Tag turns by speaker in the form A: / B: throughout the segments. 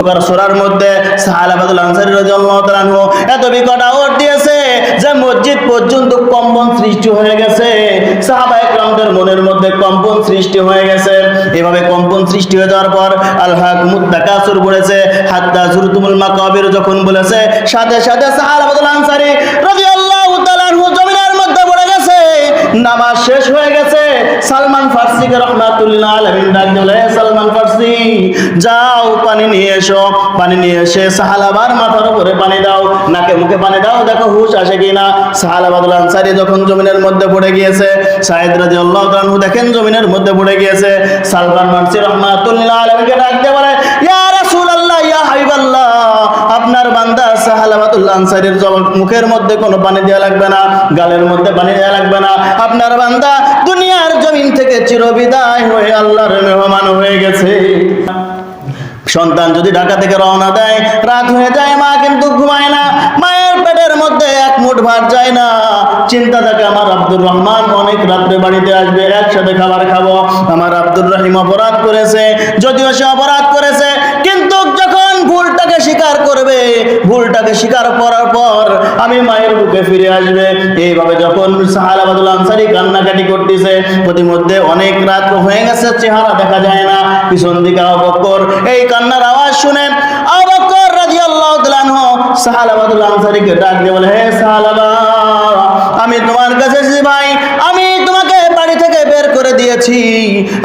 A: সূরার মধ্যে সাহাবাতুল আনসারী রাদিয়াল্লাহু তাআলা আনহু এত বিকট আওয়াজ দিয়েছে যে মসজিদ পর্যন্ত কম্পন সৃষ্টি হয়ে গেছে। সাহাবায়ে কেরামদের মনের মধ্যে কম্পন সৃষ্টি হয়ে গেছে। এভাবে কম্পন সৃষ্টি হয়ে যাওয়ার পর আলহাকুমুত তাকাসুর বলেছে, হাত্তা যুরতুমুল মাকাবির যখন বলেছে, সাথে সাথে সাহাবাতুল আনসারী রাদিয়াল্লাহু তাআলা আনহু জমিনের মধ্যে পড়ে গেছে। নামাজ শেষ হয়ে গেছে। সালমান ফারসিকে রাহমাতুল্লাহ আলাইহি ডাক দিলে, সালমান ফারসি যাও পানি নিয়ে এসো। পানি নিয়ে এসে সাহালাবার মাথার উপরে পানি দাও, নাকে মুখে পানি দাও, দেখো হুশ আসে কিনা। সাহাবাতুল আনসারী যখন জমিনের মধ্যে পড়ে গিয়েছে, সাইদ রাদিয়াল্লাহু তাআলা আনহু দেখেন জমিনের মধ্যে পড়ে গিয়েছে। সালমান ফারসি রাহমাতুল্লাহ আলাইহিকে ডাক দিয়ে বলে, ইয়া রাসূলুল্লাহ, ইয়া হাবিবাল্লাহ, আপনার বান্দা সাহাবাতুল আনসারীর মুখের মধ্যে কোনো পানি দেওয়া লাগবে না, গালের মধ্যে পানি দেওয়া লাগবে না। আপনার বান্দা দুনিয়ার জমিন থেকে চিরবিদায় হয়ে আল্লাহর মেহমান হয়ে গেছে। সন্তান যদি ঢাকা থেকে রওনা দেয়, রাত হয়ে যায়, মা কিন্তু ঘুমায় না। মায়ের পেটের মধ্যে এক মুঠ ভাত যায় না। চিন্তা থাকে, আমার আব্দুর রহমান অনেক রাত্রে বাড়িতে আসবে, একসাথে খাবার খাবো। আমার আব্দুর রহিম অপরাধ করেছে, যদিও সে অপরাধ করেছে, কিন্তু যখন ভুলটাকে স্বীকার করবে, ভুলটাকে স্বীকার করার পর আমি মায়ের বুকে ফিরে আসবে। এইভাবে যখন সাহাবাতুল আনসারী কান্নাকাটি করতেছে, প্রতিমধ্যে অনেক রাত হয়ে গেছে, চেহারা দেখা যায় না। পিছন দিকে আবু বকর এই কান্নার আওয়াজ শুনে আবু বকর রাদিয়াল্লাহু তাআলা আনহু সাহাবাতুল আনসারীকে ডাক দিয়ে বলে, হে সাহাবা, আমি তোমার কাছে এসেছি ভাই, আমি তোমাকে বাড়ি থেকে বের করে দিয়েছি,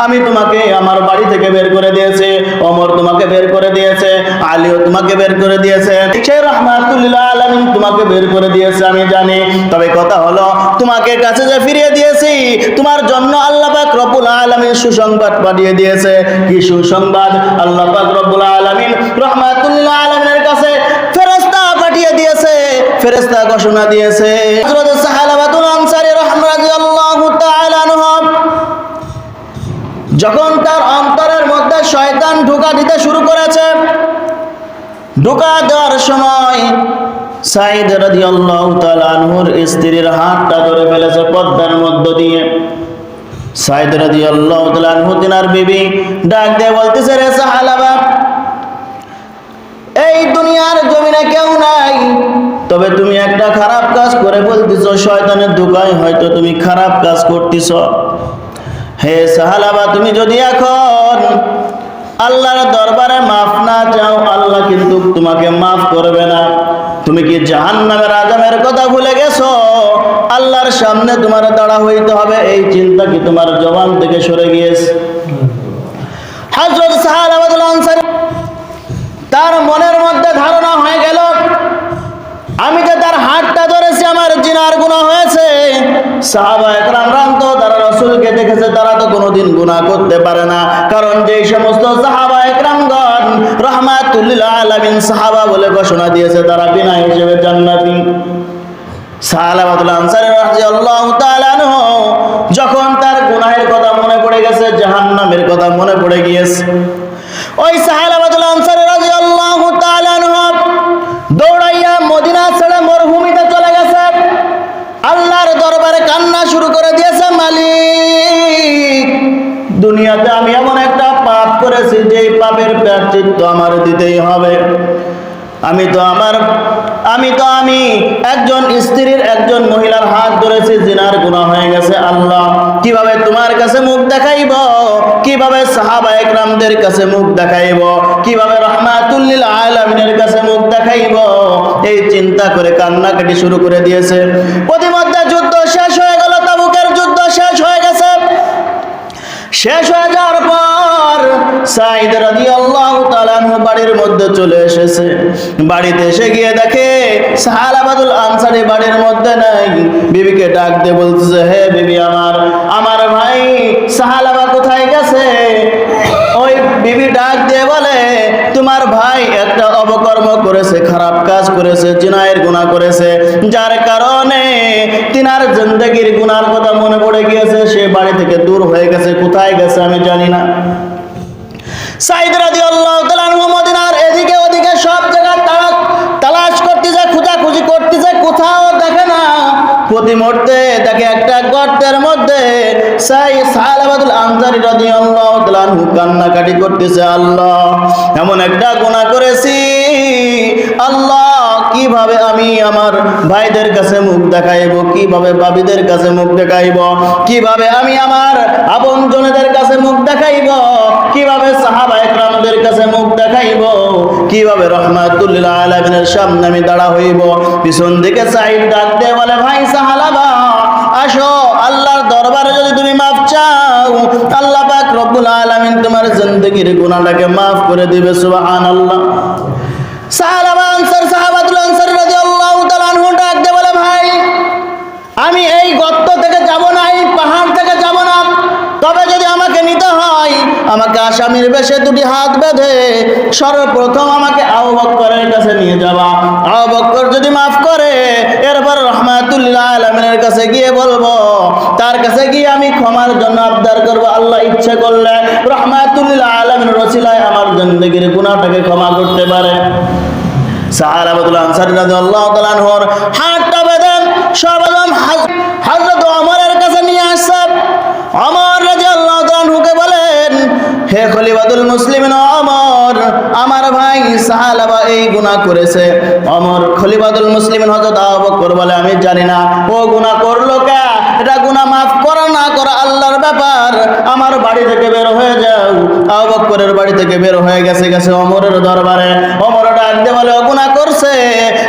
A: আমি তোমাকে আমার বাড়ি থেকে বের করে দিয়েছে, ওমর তোমাকে বের করে দিয়েছে, আলীও তোমাকে বের করে দিয়েছে, সে রাহমাতুল্লিল আলামিন তোমাকে বের করে দিয়েছে আমি জানি। তবে কথা হলো, তোমাকে কাছে যে ফিরিয়ে দিয়েছি, তোমার জন্য আল্লাহ পাক রব্বুল আলামিন সুসংবাদ পাঠিয়ে দিয়েছে। কি সুসংবাদ? আল্লাহ পাক রব্বুল আলামিন রাহমাতুল্লিল আলামিনের কাছে ফেরেশতা পাঠিয়ে দিয়েছে, ফেরেশতা ঘোষণা দিয়েছে, হযরত সাহাবাতুল আনসারী রাদিয়াল্লাহু তাআলা আনহু যখন তার অন্তরের মধ্যে শয়তান ঢোকা দিতে শুরু করেছে, ঢোকা দেওয়ার সময় সাইদ রাদিয়াল্লাহু তাআলা আনহুর স্ত্রীর হাতটা ধরে ফেলেছে পর্দার মধ্য দিয়ে। সাইদ রাদিয়াল্লাহু তাআলা আনহু তিনার বিবি ডাক দিয়ে বলতেছে, রে সাহাবা, এই দুনিয়ার জমিনে কেউ নাই, তবে তুমি একটা খারাপ কাজ করে বলতেছো, শয়তানের ধোঁকায় হয়তো তুমি খারাপ কাজ করতেছো। হে সাহাবা, তুমি যদি এখন আল্লাহর দরবারে মাফ না চাও, আল্লাহ কিন্তু তোমাকে মাফ করবে না। তুমি কি জাহান্নামের আযাবের কথা ভুলে গেছো? আল্লাহর সামনে তোমার দাঁড়া হইতে হবে, এই চিন্তা কি তোমার জবান থেকে সরে গিয়েছে? হযরত সাহাবাতুল আনসারী তার মনের মধ্যে ধারণা হয়ে গেল, আমি যে তার হাতটা ধরেছি, আমার জিনার গুনাহ হয়েছে। সাহাবায়ে কেরাম তো তারা রাসূলকে দেখেছে, তারা তো কোনোদিন গুনাহ করতে পারে না, কারণ যেই সমস্ত সাহাবায়ে কেরামগণ রাহমাতুল লিল আলামিন সাহাবা বলে ঘোষণা দিয়েছে, তারা বিনা হিসেবে জান্নাতি। সাহাবাতুল আনসারী রাদিয়াল্লাহু তাআলা আনহু যখন তার গুনাহের কথা মনে পড়ে গেছে, জাহান্নামের কথা মনে পড়ে গিয়েছে, ওই সাহাবাতুল আনসারী রাদিয়াল্লাহু তাআলা আনহু দৌড়াইয়া মদিনা ছেড়ে মরুভূমিতে চলে গেছে। আল্লাহর দরবারে কান্না শুরু করে দিয়েছে, মালিক, দুনিয়াতে আমি এমন একটা পাপ করেছি যে পাপের প্রায়শ্চিত্ত আমার দিতেই হবে। আমি একজন স্ত্রীর একজন মহিলার হাত ধরেছি, জিনার গুনাহ হয়ে গেছে। আল্লাহ, কিভাবে তোমার কাছে মুখ দেখাইব, কিভাবে সাহাবায়ে কেরামদের কাছে মুখ দেখাইব, কিভাবে রাহমাতুল লিল আলামিনের কাছে মুখ দেখাইব, এই চিন্তা করে কান্নাকাটি শুরু করে দিয়েছে। প্রতিমধ্যে যুদ্ধ শেষ হয়ে গেল, তাবুকের যুদ্ধ শেষ হয়ে গেছে। শেষ হয়ে যাওয়ার পর সাইদ রাদিয়াল্লাহু তাআলা আনহু বাড়ির মধ্যে চলে এসেছে। বাড়িতে এসে গিয়ে দেখে সাহাবাতুল আনসারী বাড়ির মধ্যে নাই। বিবিকে ডাক দিয়ে বলতেছে, হে বিবি, আমার ভাই সাহাবা কোথায় গেছে? ওই বিবি ডাক দিয়ে বলে, তোমার ভাই একটা অপকর্ম করেছে, খারাপ কাজ করেছে, জিনায়ের গুনাহ করেছে, যার কারণে তিনার জিন্দেগির গুনার কথা মনে পড়ে গিয়েছে, সে বাড়ি থেকে দূর হয়ে গেছে। কোথায় গেছে আমি জানি না। সাইদ রাদিয়াল্লাহু তাআলা আনহু মদিনার এদিকে ওদিকে সব জায়গা তালাশ করতেছে, খোঁজাখুঁজি করতেছে, কোথাও দেখে না। প্রতি মুহূর্তে দেখে একটা গর্তের মধ্যে সাহাবাতুল আনসারী রাদিয়াল্লাহু তাআলা আনহু কান্নাকাটি করতেছে, আল্লাহ এমন একটা গুনাহ করেছি, আল্লাহ কিভাবে আমি আমার ভাইদের কাছে মুখ দেখাইব, কিভাবে ভাবিদের কাছে মুখ দেখাইব, কিভাবে আমি আমার আপনজনদের কাছে মুখ দেখাইব, কিভাবে সাহাবায়ে কেরামদের কাছে মুখ দেখাইব, কিভাবে রাহমাতুল লিল আলামিনের সামনে আমি দাঁড়া হইব। পিছন দিকে সাইদ ডাক দিয়ে বলে, ভাই সাহাবা আসো, আল্লাহর দরবারে যদি তুমি মাফ চাও, আল্লাহ পাক রব্বুল আলামিন তোমার জিন্দেগির গুনাহটাকে মাফ করে দিবে। সুবহানাল্লাহ। সাহাবাতুল আনসার রাদিয়াল্লাহু তাআলা আনহু ডাক দিয়ে বলে, ভাই আমি এই গর্ত থেকে যাব না, এই পাহাড় থেকে যাব না, তবে যদি আমাকে নিতে হয় আমাকে আসামির বেশে দুটি হাত বেঁধে সর্বপ্রথম আমাকে আবু বকরের কাছে নিয়ে যাবা। আবু বকর যদি মাফ করে, এরপর রাহমাতুল লিল আলামিনের কাছে গিয়ে বলবো, তার কাছে গিয়ে আমি ক্ষমার জন্য আবদার করব, আল্লাহ ইচ্ছে করলে রাহমাতুল লিল আলামিনের ওসিলায় আমার জিন্দেগির গুনাহটাকে ক্ষমা করতে পারে। সাহাবাতুল আনসার রাদিয়াল্লাহু তাআলা আনহুর হাতটা বেঁধে সর্বপ্রথম হযরত ওমরের কাছে নিয়ে আসছে। ওমর রাদিয়াল্লাহু তাআলা আনহুকে বলেন, হে খলিফাতুল মুসলিমিন ওমর, আমার ভাই সাহাবা এই গুনাহ করেছে। ওমর খলিফাতুল মুসলিমিন হযরত আবু বকর বলে, আমি জানি না ও গুনাহ করলো কে, এটা গুনাহ মাফ করা না করা আল্লাহর ব্যাপার, আমার বাড়ি থেকে বের হয়ে যাও। আবু বকরের বাড়ি থেকে বের হয়ে গেছে ওমরের দরবারে। ওমর ডাক দিয়ে বলে, ও গুনাহ করছে,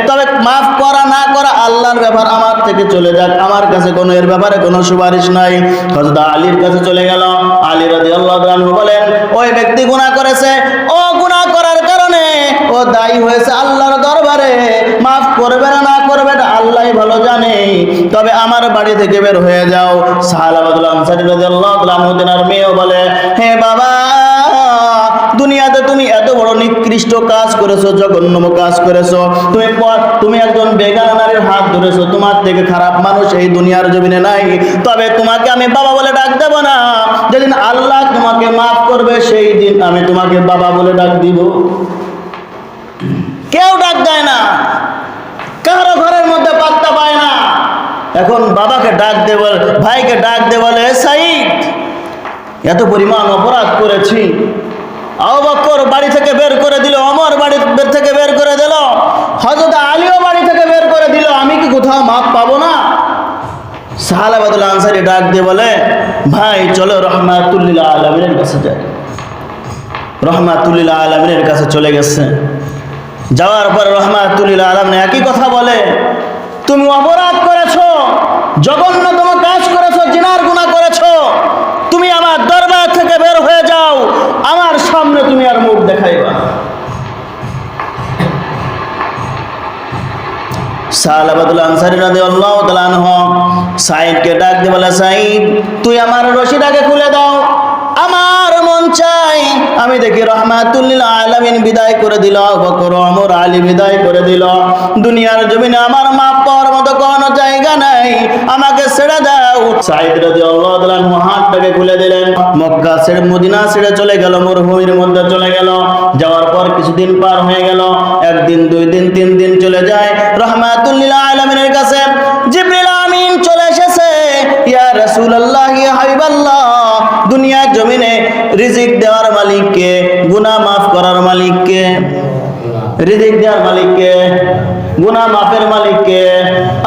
A: তবে মাফ করা না করা আল্লাহর ব্যাপার, আমার থেকে চলে যাক, আমার কাছে কোনো এর ব্যাপারে কোনো সুপারিশ নাই। হযরত আলীর কাছে চলে গেল। আলী রাদিয়াল্লাহু আনহু বলেন, ওই ব্যক্তি গুনাহ করেছে, ও গুনাহ করার কারণে ও দায়ী হয়েছে আল্লাহর দরবারে, মাফ করবে না করবে এটা আল্লাহই ভালো জানে, তবে আমার বাড়ি থেকে বের হয়ে যাও। সাহাবাতুল আনসারী রাদিয়াল্লাহু তাআলা আনহু তেনার মেয়েও বলে, হে বাবা, দুনিয়াতে তুমি এত বড় নিকৃষ্ট কাজ করেছো, জঘন্য কাজ করেছো, তুমি একজন বেগানা নারীর হাত ধরেছো, তোমার থেকে খারাপ মানুষ এই দুনিয়ার জমিনে নাই, তবে তোমাকে আমি বাবা বলে ডাক দেব না, যেদিন আল্লাহ তোমাকে মাফ করবে সেই দিন আমি তোমাকে বাবা বলে ডাক দিব। কেউ ডাক দেয় না, কারো ঘরের মধ্যে পাত্তা পায় না। এখন বাবাকে ডাক দে বলে, ভাইকে ডাক দে বলে, সাইদ এত পরিমাণ অপরাধ করেছি, আবু বকর বাড়ি থেকে বের করে দিল, ওমর বাড়ি থেকে বের করে দিল, হযরত আলীও বাড়ি থেকে বের করে দিল, আমি কি কোথাও মাফ পাবো না? সাহাবাতুল আনসারী ডাক দিয়ে বলে, ভাই চলো রাহমাতুল লিল আলামিনের কাছে যাই। রাহমাতুল লিল আলামিনের কাছে চলে গেছে। যাওয়ার পর রাহমাতুল লিল আলামিন একই কথা বলে, তুমি অপরাধ করেছো, জঘন্যতম কাজ করেছো, জিনার গুনাহ করেছো, তুমি আমার দরবার থেকে বের হয়ে যাও, আমার সামনে তুমি আর মুখ দেখাইবা। সাহাবাতুল আনসারী রাদিয়াল্লাহু তাআলা আনহু সাইদকে ডাক দিয়ে বলে, সাইদ তুই আমার রশিটাকে খুলে দাও, আমার মন চাই আমি দেখি রাহমাতুল লিল আলামিন বিদায় করে দিল, আবু বকর ওমর আলী বিদায় করে দিল, দুনিয়ার জমিনে আমার মাপ পাওয়ার মতো কোনো জায়গা নাই, আমাকে ছেড়ে দাও। সাইদ রাদিয়াল্লাহু তাআলা আনহু হাতটাকে খুলে দিলেন। মক্কা ছেড়ে মদিনা ছেড়ে চলে গেল, মরুভূমির মধ্যে চলে গেল। যাওয়ার পর কিছুদিন পার হয়ে গেল, একদিন, 2 দিন, 3 দিন চলে যায়। রাহমাতুল লিল আলামিনের কাছে জিবরিল আমিন চলে এসেছে, ইয়া রাসূলুল্লাহ, ইয়া হাবিবাল্লাহ, দুনিয়ার জমিনে রিজিক দেওয়ার মালিক কে, গুনাহ মাফ করার মালিক কে? রিজিক দেওয়ার মালিক কে, গুনাহ মাফের মালিক কে?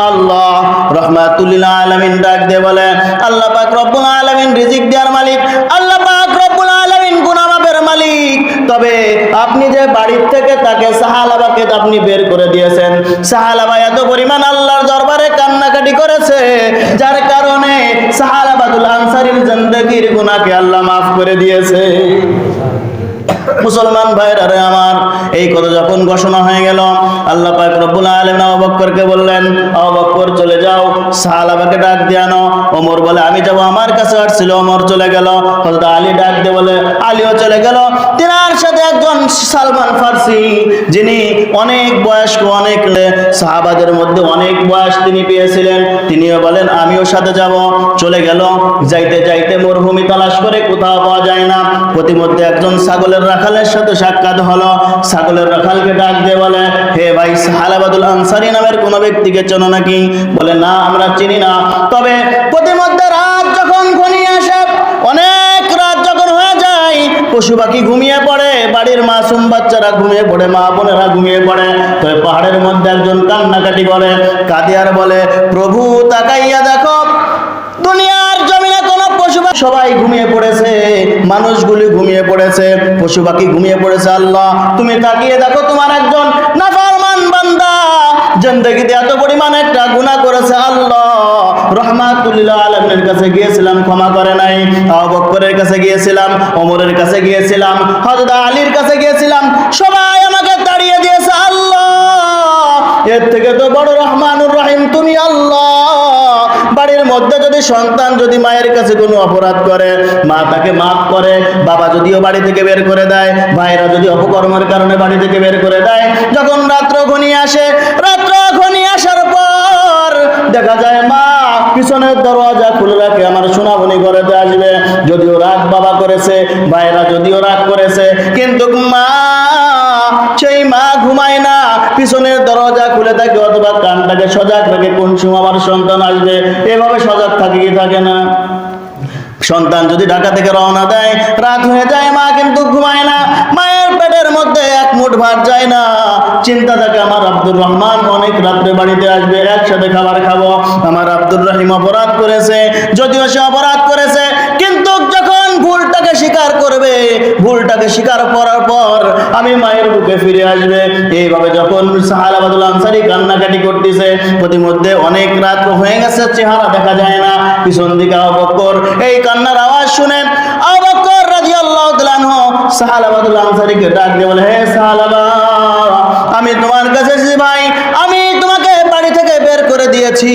A: আল্লাহ। রাহমাতুল লিল আলামিন ডাক দিয়ে বলে, আল্লাহ পাক রব্বুল আলামিন রিজিক দেওয়ার মালিক, আল্লাহ পাক রব্বুল আলামিন গুনাহ মাফের মালিক, তবে আপনি যে বাড়ির থেকে তাকে সাহাবাকে আপনি বের করে দিয়েছেন, সাহাবা এত পরিমাণ আল্লাহর দরবারে কান্নাকাটি করেছে, যার কারণে সাহাবাতুল আনসারীর জিন্দেগির গুনাহকে আল্লাহ মাফ করে দিয়েছে। মুসলমান ভাইরা রে আমার, এই কথা যখন ঘোষণা হয়ে গেল, আল্লাহ পাক রব্বুল আলামিন আবু বকরকে বললেন, আবু বকর চলে যাও, সাহাবাকে ডাক দিয়ে আনো। ওমর বলে, আমি যাব, আমার কাছে আসছিল। ওমর চলে গেল। হযরত আলী ডাক দিয়ে বলে, আলীও চলে গেল। তিনার সাথে একজন সালমান ফারসি, যিনি অনেক বয়স্ক, অনেক সাহাবাদের মধ্যে অনেক বয়স তিনি পেয়েছিলেন, তিনিও বলেন আমিও সাথে যাব। চলে গেল। যাইতে যাইতে মরুভূমি তালাশ করে কোথাও পাওয়া যায় না। প্রতিমধ্যে একজন ছাগলের রাখালের সাথে সাক্ষাৎ হলো। ছাগলের রাখালকে ডাক দিয়ে বলে, হে ভাই, সাহাবাতুল আনসারী নামের কোন ব্যক্তিকে চেনো নাকি? বলে, না, আমরা চিনি না। তবে প্রতিমধ্যে রাত যখন ঘনিয়ে পশু পাখি ঘুমিয়ে পড়ে, বাড়ির মাসুম বাচ্চারা ঘুমিয়ে পড়ে, মা বোনেরা ঘুমিয়ে পড়ে, তবে পাহাড়ের মধ্যে একজন কান্নাকাটি করে, কাঁদে আর বলে, প্রভু তাকাইয়া দেখো, দুনিয়ার জমিনে কোনো পশু সবাই ঘুমিয়ে পড়েছে, মানুষগুলি ঘুমিয়ে পড়েছে, পশু পাখি ঘুমিয়ে পড়েছে। আল্লাহ তুমি তাকিয়ে দেখো, তোমার একজন নাফরমান বান্দা জিন্দেগিতে এত পরিমাণ একটা গুনাহ করেছে। আল্লাহ রাহমাতুল লিল আলামিনের কাছে গিয়েছিলাম, ক্ষমা করে নাই। আবু বকরের কাছে গিয়েছিলাম, ওমরের কাছে গিয়েছিলাম, হযরত আলীর কাছে গিয়েছিলাম, সবাই আমাকে তাড়িয়ে দিয়েছে। আল্লাহ এর থেকে তো বড় রহমানুর রহিম তুমি। আল্লাহ বাড়ির মধ্যে যদি সন্তান যদি মায়ের কাছে কোনো অপরাধ করে, মা তাকে মাফ করে, বাবা যদিও বাড়ি থেকে বের করে দেয়, ভাইরা যদি অপকর্মের কারণে বাড়ি থেকে বের করে দেয়, যখন রাত্র ঘনিয়ে আসে, রাত্র ঘনিয়ে আসার পর দেখা যায় মা পিছনের দরওয়াজা খুলে রাখে, আমার সোনামণি ঘরেতে আসবে। যদিও রাগ বাবা করেছে, ভাইরা যদিও রাগ করেছে, কিন্তু মা সেই মা ঘুমায় না, পিছনের দরজা খুলে থাকে অথবা কানটাকে সজাগ রাখে, কোন সময় আমার সন্তান আসবে, এভাবে সজাগ থাকে কি থাকে না? সন্তান যদি ঢাকা থেকে রওনা দেয়, রাত হয়ে যায়, মা কিন্তু ঘুমায় না, মায়ের পেটের মধ্যে এক মুঠ ভাত যায় না, চিন্তা থাকে আমার আব্দুর রহমান অনেক রাত্রে বাড়িতে আসবে, একসাথে খাবার খাবো। আমার আব্দুর রহিম অপরাধ করেছে, যদিও সে অপরাধ করেছে, কিন্তু যখন ভুলটাকে স্বীকার করবে, ভুলটাকে স্বীকার করার পর আমি মায়ের বুকে ফিরে আসবে। এইভাবে যখন সাহালাবাদুল আনসারী কান্নাকাটি করতেছে, প্রতিমধ্যে অনেক রাত হয়ে গেছে, চেহারা দেখা যায় না, পিছন দিকে আবু বকর এই কান্নার আওয়াজ শুনে আবু বকর রাদিয়াল্লাহু তাআলা আনহু সাহালাবাদুল আনসারীকে ডাক দিয়ে বলে, হে সাহালাবা, আমি তোমার কাছে এসেছি ভাই, আমি তোমাকে বাড়ি থেকে বের করে দিয়েছি,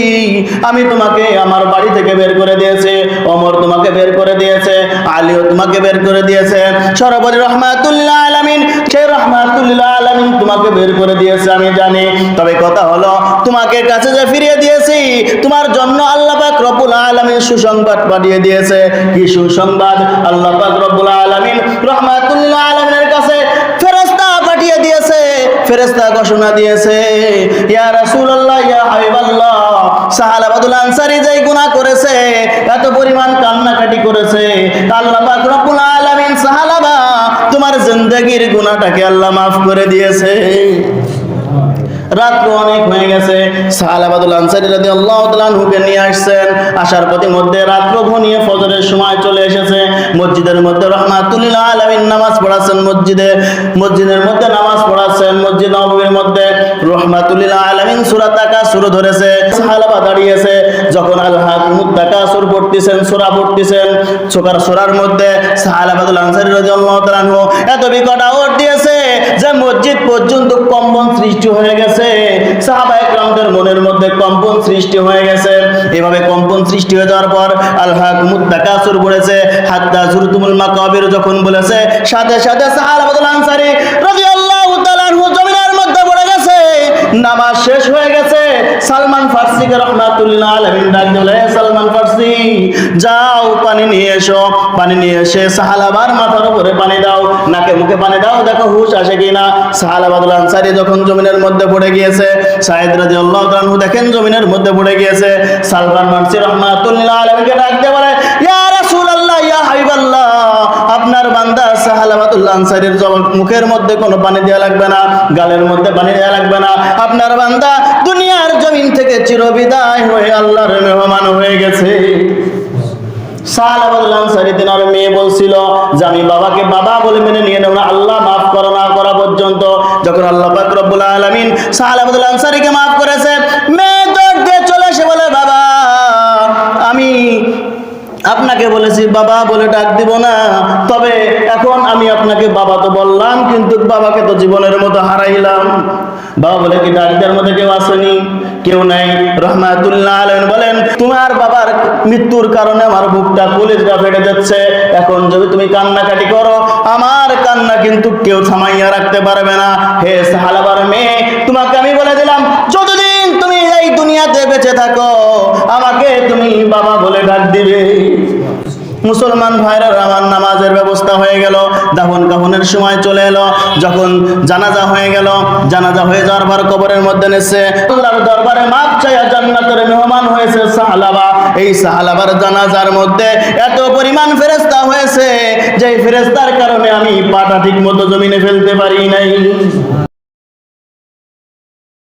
A: আমি তোমাকে আমার বাড়ি থেকে বের করে দিয়েছে, ওমর তোমাকে বের করে দিয়েছে, আলীও তোমাকে বের করে দিয়েছে, সর্বোপরি রাহমাতুল লিল আলামিন, সেই রাহমাতুল লিল আলামিন তোমাকে বের করে দিয়েছে আমি জানি। তবে কথা হলো, তোমাকে কাছে যে ফিরিয়ে দিয়েছি, তোমার জন্য আল্লাহ পাক রব্বুল আলামিন সুসংবাদ পাঠিয়ে দিয়েছে। কি সুসংবাদ? আল্লাহ পাক রব্বুল আলামিন রাহমাতুল লিল আলামিনের কাছে ফেরেশতা পাঠিয়ে দিয়েছে, ফেরেশতা ঘোষণা দিয়েছে, ইয়া রাসূলুল্লাহ, ইয়া হাবিবাল্লাহ, সাহালাবাদুল আনসারী যেই গুনাহ করেছে, এত পরিমাণ কান্নাকাটি করেছে, আল্লাহ পাক রব্বুল আলামিন সাহালাবা তোমার জিন্দেগীর গুনাহটাকে আল্লাহ মাফ করে দিয়েছে। রাত অনেক হয়ে গেছে, সাহালাবাদুল আনসারী রাদিয়াল্লাহু তাআলা আনহুকে নিয়ে আসছেন, আসার পথে মধ্যে রাত্র ঘনিয়ে ফজরের সময় চলে এসেছে। মসজিদের মধ্যে রাহমাতুল লিল আলামিন নামাজ পড়াচ্ছেন, মসজিদের মধ্যে নামাজ পড়াচ্ছেন, মসজিদ নববীর মধ্যে রাহমাতুল লিল আলামিন সূরা তাকাসুর ধরেছে, সাহালাবা দাঁড়িয়েছে, যখন আল হাকুমুত তাকাসুর পড়তেছেন, সূরা পড়তেছেন, সূরার মধ্যে সাহালাবাদুল আনসারী রাদিয়াল্লাহু তাআলা আনহু এত বিকট আওয়াজ দিয়েছে যে মসজিদ পর্যন্ত কম্পন সৃষ্টি হয়ে গেছে, সাহাবায়ে কেরামদের মনের মধ্যে কম্পন সৃষ্টি হয়ে গেছে। এভাবে কম্পন সৃষ্টি হয়ে যাওয়ার পর আল হাকুমুত তাকাসুর বলেছে, হাত্তা যুরতুমুল মাকাবির যখন বলেছে, সাথে সাথে সাহাবাতুল আনসারী রাদিয়াল্লাহু তাআলা আনহু জমিনের মধ্যে পড়ে গেছে, নামাজ শেষ হয়ে গেছে। সালমান ফারসিকে রাহমাতুল্লাহ আলাইহি ডাক দিলে, সালমান ফারসি যাও পানি নিয়ে এসো, পানি নিয়ে এসে সাহালাবার মাথার উপরে পানি দাও, নাকে মুখে পানি দাও, দেখো হুঁশ আসে কিনা। সাহালাবাদুল আনসারী যখন জমিনের মধ্যে পড়ে গিয়েছে, সাইদ রাদিয়াল্লাহু তাআলা আনহু দেখেন জমিনের মধ্যে পড়ে গিয়েছে, সালমান ফারসি রাহমাতুল্লাহ আলাইহিকে ডাক দিয়ে বলে, ইয়া রাসূলুল্লাহ, ইয়া হাবিবাল্লাহ, আপনার বান্দা সাহালাবাদুল আনসারীর মুখের মধ্যে কোনো পানি দেওয়া লাগবে না, গালের মধ্যে পানি দেওয়া লাগবে না, আপনার বান্দা দুনিয়ার জমিন থেকে চিরবিদায় হয়ে আল্লাহর মেহমান হয়ে গেছে। সাহালাবাদুল আনসারী তেনার মেয়ে বলছিল যে আমি বাবাকে বাবা বলে মেনে নিয়ে নেব না, আল্লাহ মাফ করো না করা পর্যন্ত। যখন আল্লাহ পাক রব্বুল আলামিন সাহালাবাদুল আনসারীকে মাফ করেছে, মেয়ে দৌড় দিয়ে চলে এসে বলে, বাবা আমি আপনাকে বলেছি বাবা বলে ডাক দিব না, তবে এখন আমি আপনাকে বাবা তো বললাম, কিন্তু বাবাকে তো জীবনের মতো হারাইলাম। বাবা বলে কি ডাক দেওয়ার মধ্যে কেউ আসেনি? কেউ নাই। রাহমাতুল্লাহ আলাইহি বলেন, তোমার বাবার মৃত্যুর কারণে আমার বুকটা কলিজা ফেটে যাচ্ছে, এখন যদি তুমি কান্নাকাটি করো, আমার কান্না কিন্তু কেউ থামাইয়া রাখতে পারবে না। হে সাহালাবার মেয়ে, তোমাকে আমি বলে দিলাম, যতদিন তুমি এই দুনিয়াতে বেঁচে থাকো, আমাকে তুমি বাবা বলে ডাক দিবে। মুসলমান ভাইরা আমার নামাজের ব্যবস্থা হয়ে গেল, দাফন কাফনের সময় চলে এলো। যখন জানাজা হয়ে গেল, জানাজা হয়ে যাওয়ার পর কবরের মধ্যে নেছে আল্লাহর দরবারে মাপ চাইয়া জান্নাতের মেহমান হয়েছে সাহালাবা। এই সাহালাবার জানাজার মধ্যে এত পরিমাণ ফেরেশতা হয়েছে যে ফেরেশতার কারণে আমি পাটা ঠিক মতো জমিনে ফেলতে পারি নাই।